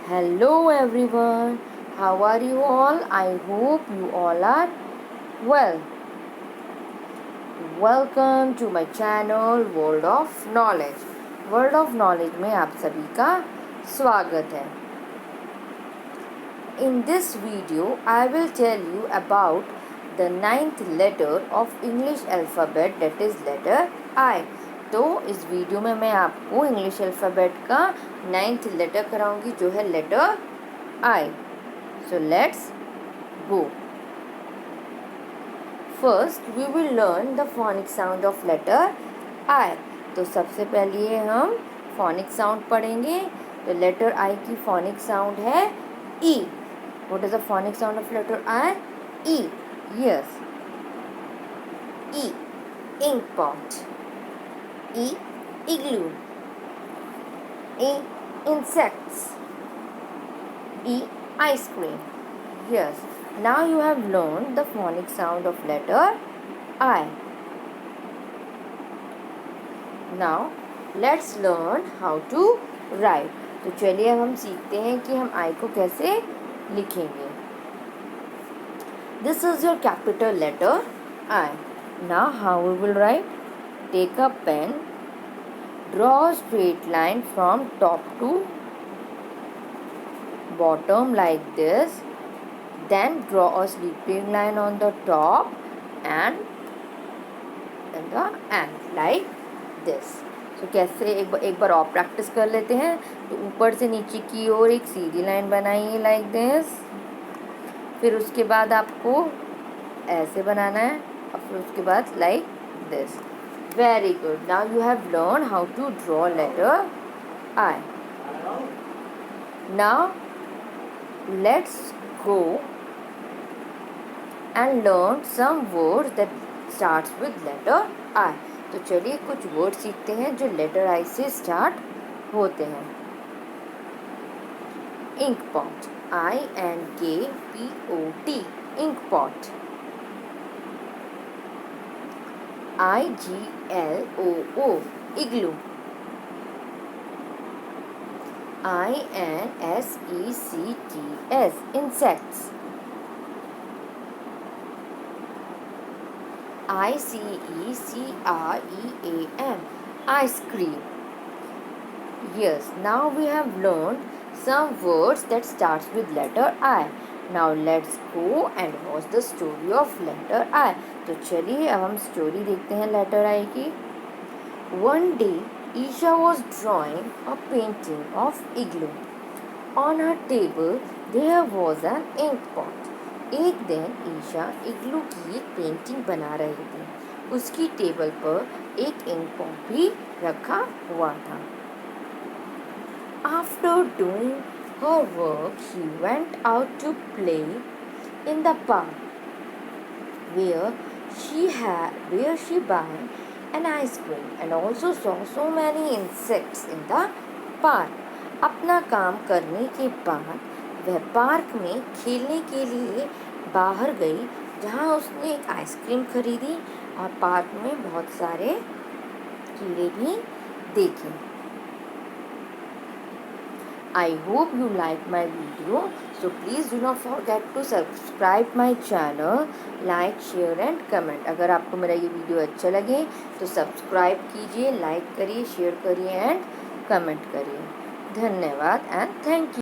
Hello everyone, how are you all? I hope you all are well. Welcome to my channel World of Knowledge. World of Knowledge में आप सभी का स्वागत है. In this video, I will tell you about the ninth letter of English alphabet, that is letter I. तो इस video में मैं आपको इंग्लिश अल्फ़ाबेट का 9th लेटर कराऊंगी जो है letter I. So let's go. First we will learn the phonic sound of letter I. तो सबसे पहले हम phonic sound पढ़ेंगे. तो लेटर I की phonic sound है E. What is the phonic sound of letter I? E. Yes. E. Inkpot. E. Igloo. E. Insects. E. Ice cream. Yes. Now you have learned the phonic sound of letter I. Now let's learn how to write. तो चलिए अब हम सीखते हैं कि हम I को कैसे लिखेंगे. This is your capital letter I. Now how we will write? Take a pen. Draw a straight line from top to bottom like this. Then draw a sleeping line on the top and the end like this. So कैसे एक बार और practice कर लेते हैं. तो ऊपर से नीचे की ओर एक सीधी लाइन बनाइए like this. फिर उसके बाद आपको ऐसे बनाना है और फिर उसके बाद like this. Very good. Now you have learned how to draw letter I. Now let's go and learn some words that starts with letter I. तो चलिए कुछ वर्ड सीखते हैं जो लेटर I से स्टार्ट होते हैं. Inkpot. I-N-K-P-O-T. Inkpot. I-G-L-O-O. Igloo. I-N-S-E-C-T-S. Insects. I-C-E-C-R-E-A-M. Ice cream. Yes, now we have learned some words that starts with letter I. Now let's go and watch the story of letter I. तो चलिए अब हम story देखते हैं letter I की. One day, Isha was drawing a painting of Igloo. On her table, there was an ink pot. एक दिन ईशा इग्लू की एक पेंटिंग बना रही थी. उसकी टेबल पर एक इंक पॉट भी रखा हुआ था. After doing her work, she went out to play in the park, where she bought an ice cream and also saw so many insects in the park. अपना काम करने के बाद वह पार्क में खेलने के लिए बाहर गई, जहाँ उसने एक आइसक्रीम खरीदी और पार्क में बहुत सारे कीड़े भी देखे. I hope you like my video. So please do not forget to subscribe my channel, like, share and comment. अगर आपको मेरा ये वीडियो अच्छा लगे तो सब्सक्राइब कीजिए, लाइक करिए, शेयर करिए एंड कमेंट करिए. धन्यवाद एंड थैंक यू.